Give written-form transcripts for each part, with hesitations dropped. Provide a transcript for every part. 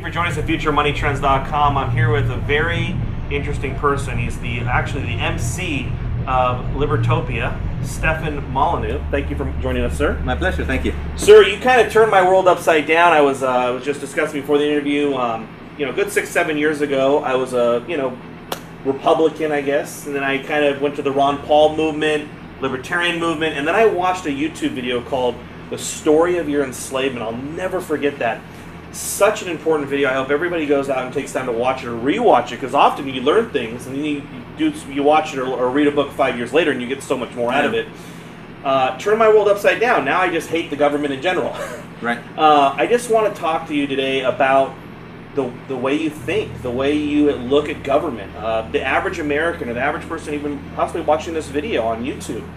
for joining us at FutureMoneyTrends.com. I'm here with a very interesting person. He's actually the MC of Libertopia, Stefan Molyneux. Thank you for joining us, sir. My pleasure, thank you. Sir, you kind of turned my world upside down. I was just discussing before the interview, good 6-7 years ago, I was a, Republican, I guess, and then I kind of went to the Ron Paul movement, libertarian movement, and then I watched a YouTube video called The Story of Your Enslavement. I'll never forget that. Such an important video. I hope everybody goes out and takes time to watch it or rewatch it, because often you learn things and then you watch it or read a book 5 years later and you get so much more out of it. Turned my world upside down. Now I just hate the government in general. Right. I just want to talk to you today about the way you think, the way you look at government. The average American or the average person even possibly watching this video on YouTube,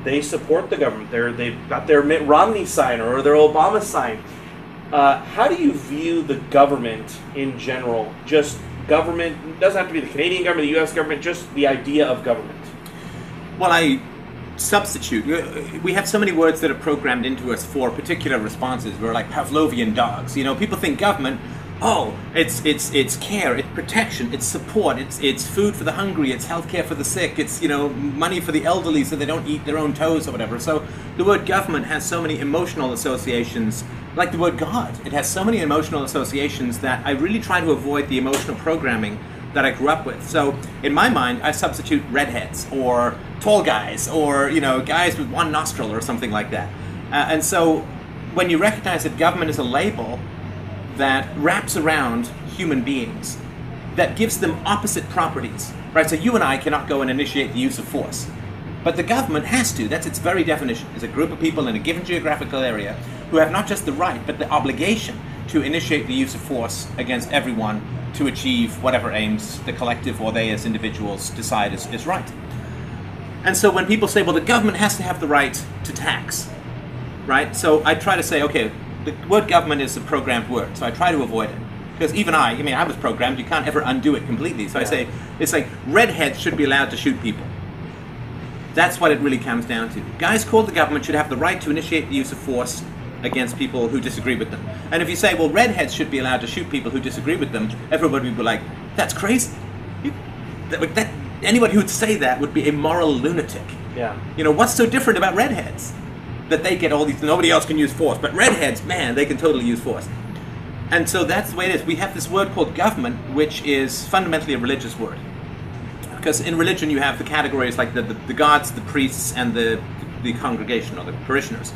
they support the government. They've got their Mitt Romney sign or their Obama sign. How do you view the government in general? Just government, it doesn't have to be the Canadian government, the U.S. government, just the idea of government. Well, I substitute. We have so many words that are programmed into us for particular responses. We're like Pavlovian dogs. People think government, it's care, it's protection, it's support, it's food for the hungry, it's healthcare for the sick, it's money for the elderly so they don't eat their own toes or whatever. So the word government has so many emotional associations, like the word God. It has so many emotional associations that I really try to avoid the emotional programming that I grew up with. So in my mind, I substitute redheads or tall guys or guys with one nostril or something like that. And so when you recognize that government is a label that wraps around human beings, that gives them opposite properties, right? So you and I cannot go and initiate the use of force, but the government has to. That's its very definition. It's a group of people in a given geographical area who have not just the right, but the obligation to initiate the use of force against everyone to achieve whatever aims the collective or they as individuals decide is right. And so when people say, well, the government has to have the right to tax, right? So I try to say, okay, the word government is a programmed word, so I try to avoid it. Because even I was programmed, you can't ever undo it completely. So I say, it's like redheads should be allowed to shoot people. That's what it really comes down to. Guys called the government should have the right to initiate the use of force against people who disagree with them. And if you say, well, redheads should be allowed to shoot people who disagree with them, everybody would be like, that's crazy. Anybody who would say that would be a moral lunatic. Yeah. What's so different about redheads? That they get all these, nobody else can use force, but redheads, man, they can totally use force. And so that's the way it is. We have this word called government, which is fundamentally a religious word. Because in religion you have the categories like the gods, the priests, and the congregation or the parishioners.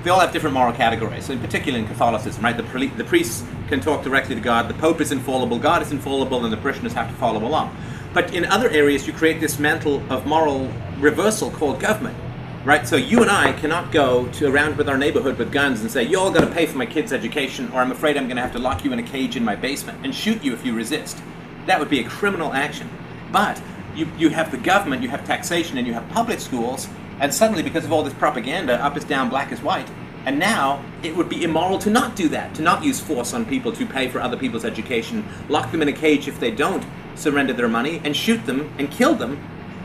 They all have different moral categories, in particular in Catholicism, right? The priests can talk directly to God, the Pope is infallible, God is infallible, and the parishioners have to follow along. But in other areas you create this mantle of moral reversal called government, right? So you and I cannot go around with our neighborhood with guns and say, you all got to pay for my kid's education, or I'm afraid I'm going to have to lock you in a cage in my basement and shoot you if you resist. That would be a criminal action. But you have the government, you have taxation, and you have public schools, and suddenly, because of all this propaganda, up is down, black is white, and now it would be immoral to not do that, to not use force on people to pay for other people's education, lock them in a cage if they don't surrender their money, and shoot them and kill them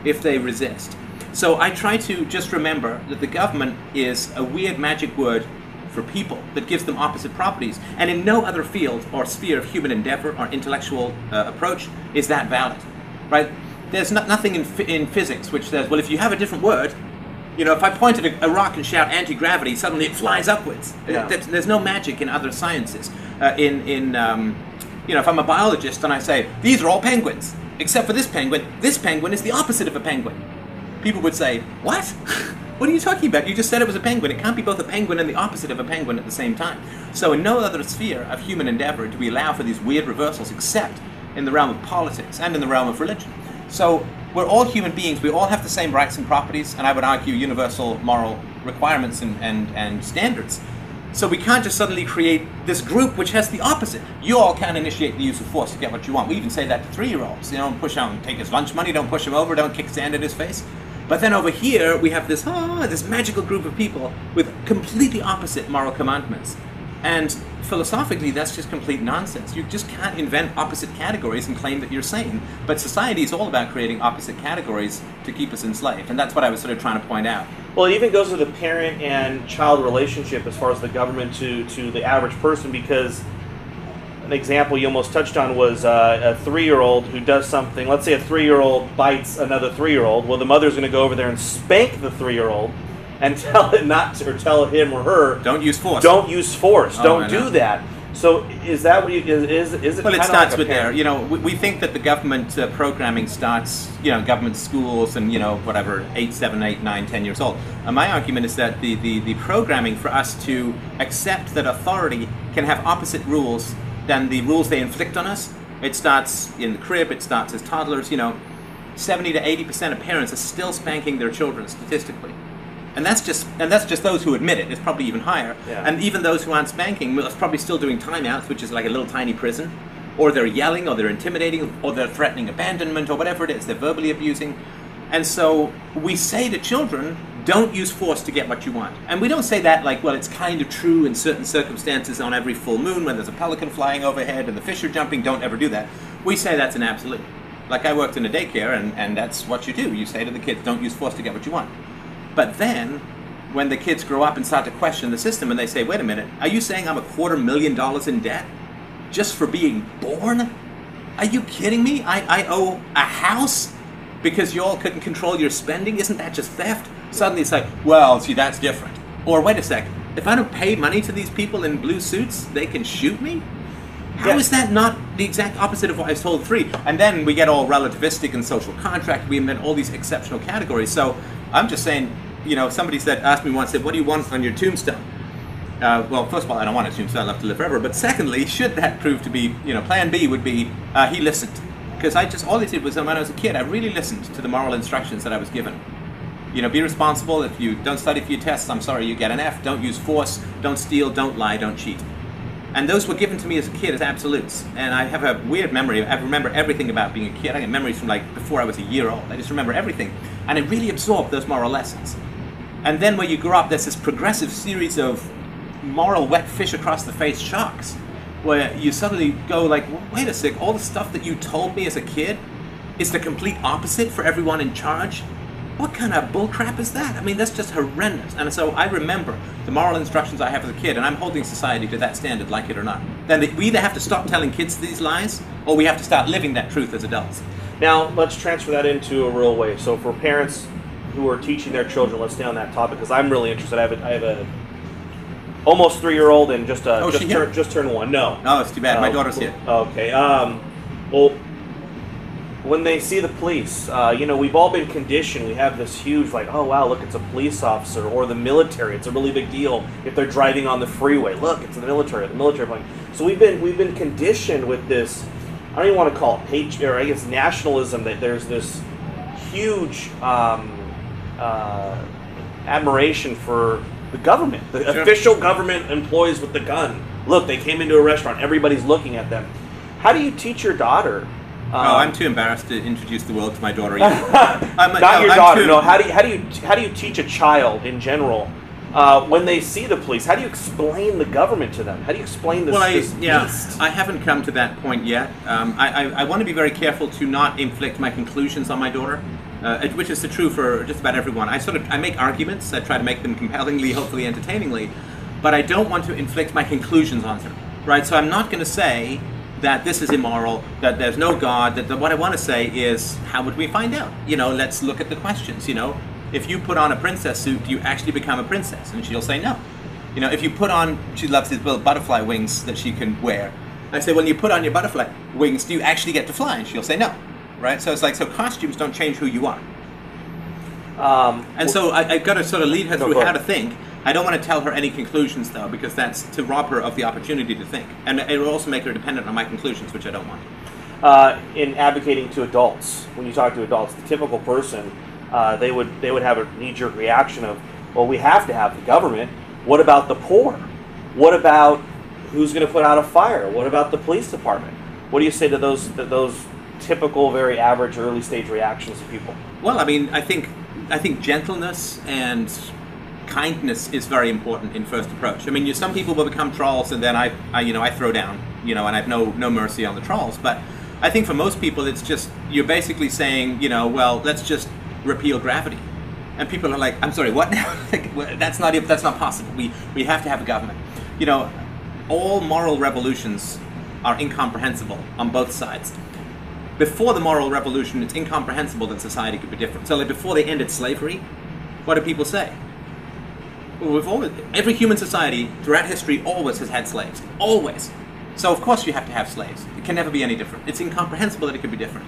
if they resist. So I try to just remember that the government is a weird magic word for people that gives them opposite properties, and in no other field or sphere of human endeavor or intellectual approach is that valid, right? There's nothing in physics which says, well, if you have a different word, if I point at a rock and shout anti-gravity, suddenly it flies upwards. Yeah. There's no magic in other sciences. If I'm a biologist and I say, these are all penguins, except for this penguin is the opposite of a penguin. People would say, what? What are you talking about? You just said it was a penguin. It can't be both a penguin and the opposite of a penguin at the same time. So in no other sphere of human endeavor do we allow for these weird reversals except in the realm of politics and in the realm of religion. So we're all human beings. We all have the same rights and properties, and I would argue universal moral requirements and standards. So we can't just suddenly create this group which has the opposite. You all can't initiate the use of force to get what you want. We even say that to 3-year-olds. Don't push out, take his lunch money, don't push him over, don't kick sand in his face. But then over here, we have this magical group of people with completely opposite moral commandments. And philosophically, that's just complete nonsense. You just can't invent opposite categories and claim that you're sane. But society is all about creating opposite categories to keep us enslaved. And that's what I was sort of trying to point out. Well, it even goes to the parent and child relationship as far as the government to the average person, because example you almost touched on was a 3-year-old who does something. Let's say a 3-year-old bites another 3-year-old. Well, the mother's going to go over there and spank the 3-year-old and tell it not to, or tell him or her, don't use force. Don't use force. Oh, don't do that. So is that what you is it? Well, it starts like with there. You know, we think that the government programming starts, you know, government schools and, you know, whatever, 8, 7, 8, 9, 10 years old. And my argument is that the programming for us to accept that authority can have opposite rules than the rules they inflict on us. It starts in the crib. It starts as toddlers. You know, 70 to 80% of parents are still spanking their children statistically. And that's just those who admit it. It's probably even higher. Yeah. And even those who aren't spanking are probably still doing timeouts, which is like a little tiny prison. Or they're yelling, or they're intimidating, or they're threatening abandonment, or whatever it is. They're verbally abusing. And so we say to children, don't use force to get what you want. And we don't say that like, well, it's kind of true in certain circumstances on every full moon when there's a pelican flying overhead and the fish are jumping, don't ever do that. We say that's an absolute. Like I worked in a daycare, and that's what you do. You say to the kids, don't use force to get what you want. But then, when the kids grow up and start to question the system and they say, wait a minute, are you saying I'm $250,000 in debt just for being born? Are you kidding me? I owe a house because you all couldn't control your spending? Isn't that just theft? Suddenly it's like, well, see, that's different. Or wait a sec, if I don't pay money to these people in blue suits, they can shoot me? How is that not the exact opposite of what I was told 3? And then we get all relativistic and social contract. We invent all these exceptional categories. So I'm just saying, you know, somebody asked me once, said, what do you want on your tombstone? Well, first of all, I don't want a tombstone, I'd love to live forever. But secondly, should that prove to be, you know, plan B would be, he listened. Because all I did was, when I was a kid, I really listened to the moral instructions that I was given. You know, be responsible. If you don't study for your tests, I'm sorry, you get an F. Don't use force. Don't steal. Don't lie. Don't cheat. And those were given to me as a kid as absolutes. And I have a weird memory. I remember everything about being a kid. I get memories from like before I was a year old. I just remember everything. And I really absorbed those moral lessons. And then when you grow up, there's this progressive series of moral wet fish across the face shocks, where you suddenly go like, wait a sec, all the stuff that you told me as a kid is the complete opposite for everyone in charge? What kind of bullcrap is that? I mean, that's just horrendous. And so I remember the moral instructions I have as a kid, and I'm holding society to that standard, like it or not. Then we either have to stop telling kids these lies, or we have to start living that truth as adults. Now, let's transfer that into a real way. So for parents who are teaching their children, let's stay on that topic, because I'm really interested. I have a almost 3-year-old and just turned 1. No. Oh, it's too bad. My daughter's here. Okay. Well, when they see the police, you know, we've all been conditioned. We have this huge, like, oh wow, look, it's a police officer, or the military. It's a really big deal if they're driving on the freeway. Look, it's the military plane. So we've been conditioned with this. I don't even want to call it patriot, or I guess nationalism. That there's this huge admiration for the government, the official government employees with the gun. Look, they came into a restaurant. Everybody's looking at them. How do you teach your daughter? I'm too embarrassed to introduce the world to my daughter. Not your daughter. No. How do you teach a child in general when they see the police? How do you explain the government to them? How do you explain this? Beast? I haven't come to that point yet. I want to be very careful to not inflict my conclusions on my daughter, which is true for just about everyone. I make arguments. I try to make them compellingly, hopefully entertainingly, but I don't want to inflict my conclusions on her. Right. So I'm not going to say that this is immoral, that there's no God, what I want to say is, how would we find out? You know, let's look at the questions, you know. If you put on a princess suit, do you actually become a princess? And she'll say no. You know, if you put on, she loves these little butterfly wings that she can wear. I say, when you put on your butterfly wings, do you actually get to fly? And she'll say no, right? So it's like, so costumes don't change who you are. So I've got to sort of lead her through how to think. I don't want to tell her any conclusions, though, because that's to rob her of the opportunity to think. And it will also make her dependent on my conclusions, which I don't want. In advocating to adults, when you talk to adults, the typical person, they would have a knee-jerk reaction of, well, we have to have the government. What about the poor? What about who's going to put out a fire? What about the police department? What do you say to those typical, very average, early-stage reactions of people? Well, I mean, I think gentleness and kindness is very important in first approach. I mean, some people will become trolls, and then I throw down, you know, and I have no mercy on the trolls. But I think for most people, it's just, you're basically saying, you know, well, let's just repeal gravity. And people are like, I'm sorry, what now? That's not possible. We have to have a government. You know, all moral revolutions are incomprehensible on both sides. Before the moral revolution, it's incomprehensible that society could be different. So like before they ended slavery, what do people say? Well, every human society throughout history always has had slaves. Always. So of course you have to have slaves. It can never be any different. It's incomprehensible that it could be different.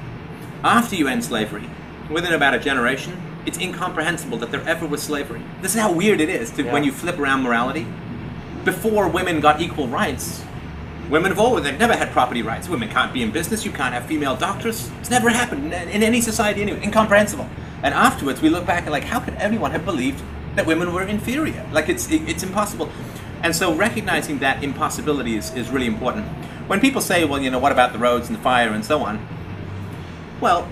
After you end slavery, within about a generation, it's incomprehensible that there ever was slavery. This is how weird it is when you flip around morality. Before women got equal rights, women have always, they've never had property rights. Women can't be in business, you can't have female doctors. It's never happened in any society anyway. Incomprehensible. And afterwards we look back and like, how could anyone have believed that women were inferior? Like it's impossible. And so recognizing that impossibility is really important. When people say, well, you know, what about the roads and the fire and so on? Well,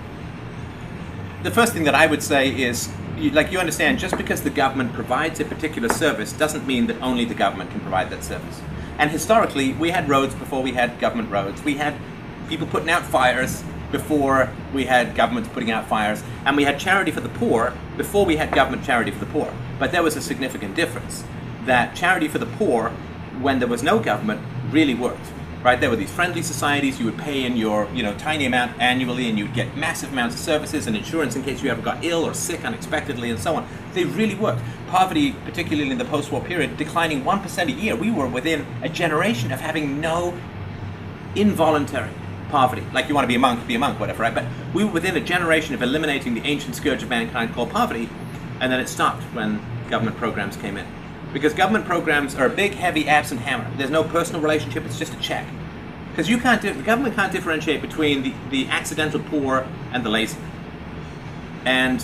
the first thing that I would say is, you understand, just because the government provides a particular service doesn't mean that only the government can provide that service. And historically, we had roads before we had government roads. We had people putting out fires before we had governments putting out fires. And we had charity for the poor before we had government charity for the poor. But there was a significant difference. That charity for the poor, when there was no government, really worked. Right? There were these friendly societies. You would pay in your tiny amount annually, and you'd get massive amounts of services and insurance in case you ever got ill or sick unexpectedly and so on. They really worked. Poverty, particularly in the post-war period, declining 1% a year. We were within a generation of having no involuntary poverty. Like you want to be a monk, whatever, right? But we were within a generation of eliminating the ancient scourge of mankind called poverty, and then it stopped when government programs came in. Because government programs are a big, heavy, absent hammer. There's no personal relationship, it's just a check. Because the government can't differentiate between the accidental poor and the lazy. And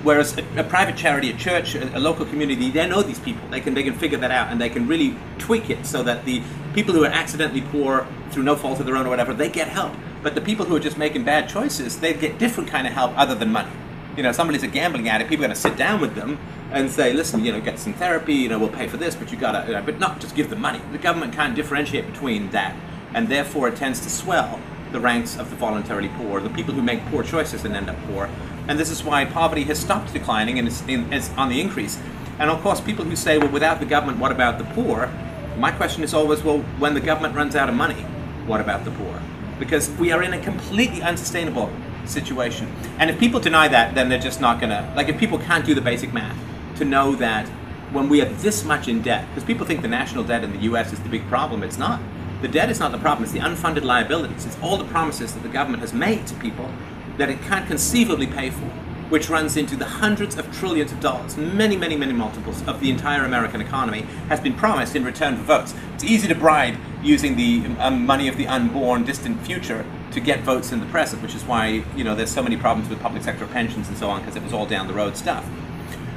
whereas a private charity, a church, a local community, they know these people. They can figure that out, and they can really tweak it so that the people who are accidentally poor through no fault of their own or whatever, they get help. But the people who are just making bad choices, they get different kind of help other than money. You know, somebody's a gambling addict, people are going to sit down with them and say, listen, you know, get some therapy, you know, we'll pay for this, but you gotta, but not just give them money. The government can't differentiate between that, and therefore it tends to swell the ranks of the voluntarily poor, the people who make poor choices and end up poor. And this is why poverty has stopped declining and is on the increase. And of course, people who say, well, without the government, what about the poor? My question is always, well, when the government runs out of money, what about the poor? Because we are in a completely unsustainable situation. And if people deny that, then they're just not gonna, like if people can't do the basic math to know that when we are this much in debt, because people think the national debt in the US is the big problem, it's not. The debt is not the problem, it's the unfunded liabilities. It's all the promises that the government has made to people that it can't conceivably pay for, which runs into the hundreds of trillions of dollars, many, many, many multiples of the entire American economy has been promised in return for votes. It's easy to bribe using the money of the unborn, distant future to get votes in the present, which is why, you know, there's so many problems with public sector pensions and so on, because it was all down the road stuff.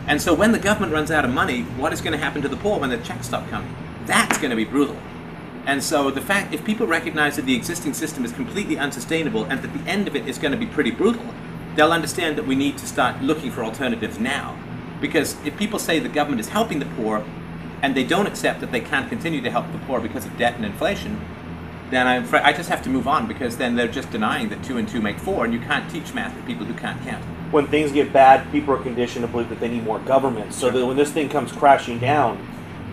And so when the government runs out of money, what is going to happen to the poor when the checks stop coming? That's going to be brutal. And so the fact, if people recognize that the existing system is completely unsustainable and that the end of it is going to be pretty brutal, they'll understand that we need to start looking for alternatives now. Because if people say the government is helping the poor and they don't accept that they can't continue to help the poor because of debt and inflation, then I just have to move on, because then they're just denying that 2 and 2 make 4, and you can't teach math to people who can't count. When things get bad, people are conditioned to believe that they need more government. So that when this thing comes crashing down,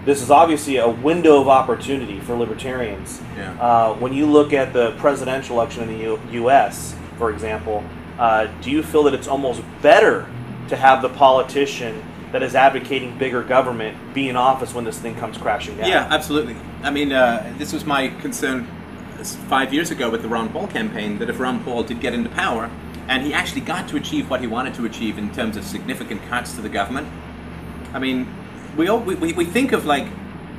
this is obviously a window of opportunity for libertarians. Yeah. When you look at the presidential election in the U.S., for example, do you feel that it's almost better to have the politician that is advocating bigger government be in office when this thing comes crashing down? Yeah, absolutely. I mean, this was my concern 5 years ago with the Ron Paul campaign, that if Ron Paul did get into power, and he actually got to achieve what he wanted to achieve in terms of significant cuts to the government, I mean, we think of, like,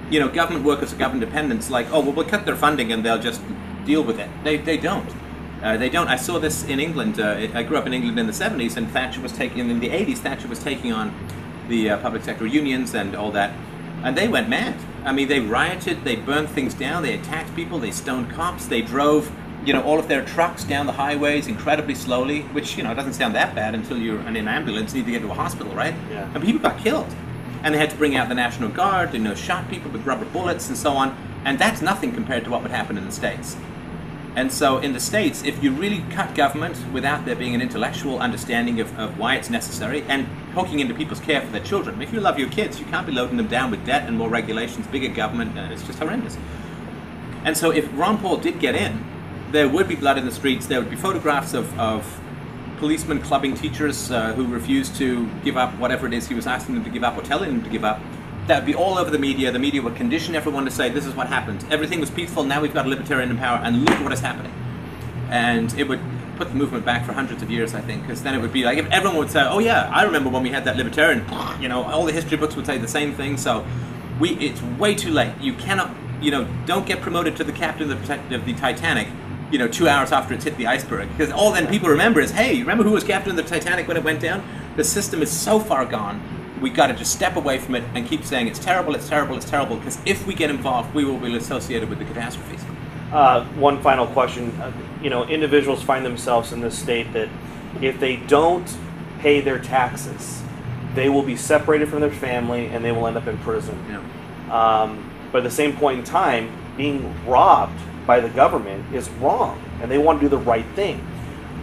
you know, government workers or government dependents like, oh, well, we'll cut their funding and they'll just deal with it. They don't. They don't. I saw this in England. I grew up in England in the 70s, and Thatcher was taking, in the 80s, Thatcher was taking on the public sector unions and all that, and they went mad. I mean, they rioted, they burned things down, they attacked people, they stoned cops, they drove, you know, all of their trucks down the highways incredibly slowly, which, you know, doesn't sound that bad until you're in an ambulance and need to get to a hospital, right? Yeah. And people got killed. And they had to bring out the National Guard, you know, shot people with rubber bullets and so on, and that's nothing compared to what would happen in the States. And so in the States, if you really cut government without there being an intellectual understanding of why it's necessary, and hooking into people's care for their children, if you love your kids, you can't be loading them down with debt and more regulations, bigger government, it's just horrendous. And so if Ron Paul did get in, there would be blood in the streets. There would be photographs of policemen clubbing teachers who refused to give up whatever it is he was asking them to give up or telling them to give up. That would be all over the media. The media would condition everyone to say, this is what happened. Everything was peaceful, now we've got a libertarian in power, and look at what is happening. And it would put the movement back for hundreds of years, I think, because then it would be like, if everyone would say, oh yeah, I remember when we had that libertarian, you know, all the history books would say the same thing, so it's way too late. You cannot, you know, don't get promoted to the captain of the Titanic, you know, 2 hours after it's hit the iceberg, because all then people remember is, hey, remember who was captain of the Titanic when it went down? The system is so far gone. We got to just step away from it and keep saying it's terrible, it's terrible, it's terrible, because if we get involved, we will be associated with the catastrophes. One final question. You know, individuals find themselves in this state that if they don't pay their taxes, they will be separated from their family and they will end up in prison. Yeah. But at the same point in time, being robbed by the government is wrong, and they want to do the right thing.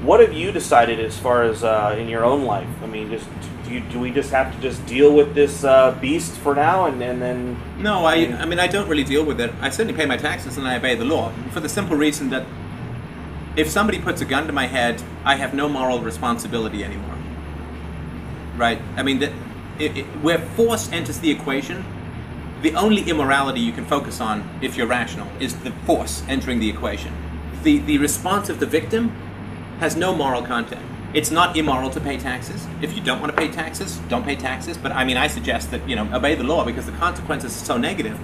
What have you decided as far as in your own life? I mean, just do we just have to just deal with this beast for now and then? No, I mean, I don't really deal with it. I certainly pay my taxes and I obey the law for the simple reason that if somebody puts a gun to my head, I have no moral responsibility anymore. Right? I mean, where force enters the equation, the only immorality you can focus on, if you're rational, is the force entering the equation. The response of the victim has no moral content. It's not immoral to pay taxes. If you don't want to pay taxes, don't pay taxes. But I mean, I suggest that, you know, obey the law because the consequences are so negative.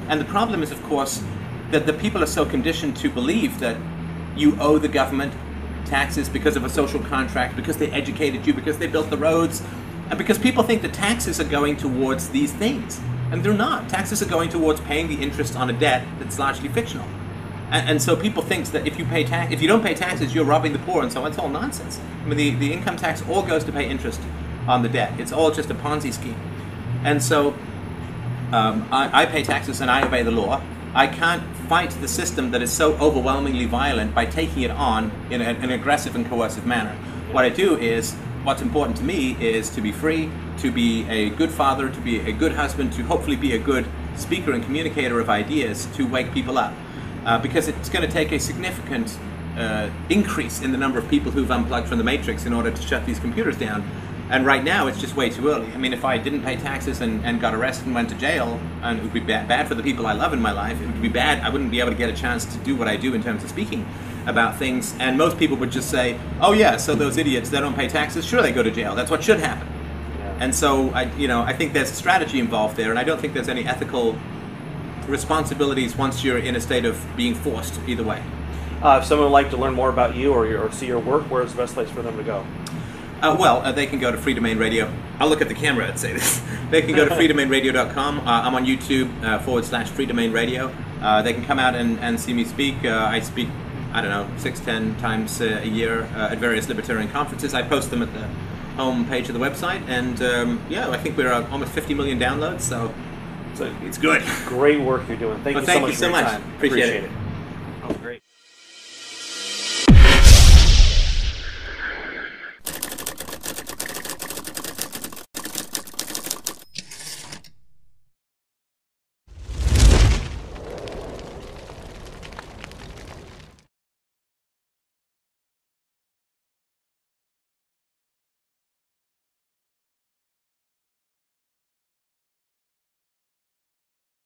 And the problem is, of course, that the people are so conditioned to believe that you owe the government taxes because of a social contract, because they educated you, because they built the roads, and because people think that taxes are going towards these things. And they're not. Taxes are going towards paying the interest on a debt that's largely fictional. And so people think that if you don't pay taxes, you're robbing the poor, and so it's all nonsense. I mean, the income tax all goes to pay interest on the debt. It's all just a Ponzi scheme. And so I pay taxes and I obey the law. I can't fight the system that is so overwhelmingly violent by taking it on in an aggressive and coercive manner. What I do is, what's important to me is to be free, to be a good father, to be a good husband, to hopefully be a good speaker and communicator of ideas, to wake people up. Because it's going to take a significant increase in the number of people who've unplugged from the matrix in order to shut these computers down. And right now, it's just way too early. I mean, if I didn't pay taxes and got arrested and went to jail, and it would be bad for the people I love in my life, it would be bad. I wouldn't be able to get a chance to do what I do in terms of speaking about things. And most people would just say, oh yeah, so those idiots, they don't pay taxes, sure they go to jail. That's what should happen. Yeah. And so, I think there's a strategy involved there, and I don't think there's any ethical responsibilities once you're in a state of being forced either way. If someone would like to learn more about you or see your work, where's the best place for them to go? They can go to Free Domain Radio. I'll look at the camera and say this. They can go to freedomainradio.com. I'm on YouTube /Free Domain Radio. They can come out and see me speak. I speak, 6-10 times a year at various libertarian conferences. I post them at the home page of the website. And I think we're almost 50 million downloads, so it's good. Great work you're doing. Thank you so much for your time. Appreciate it.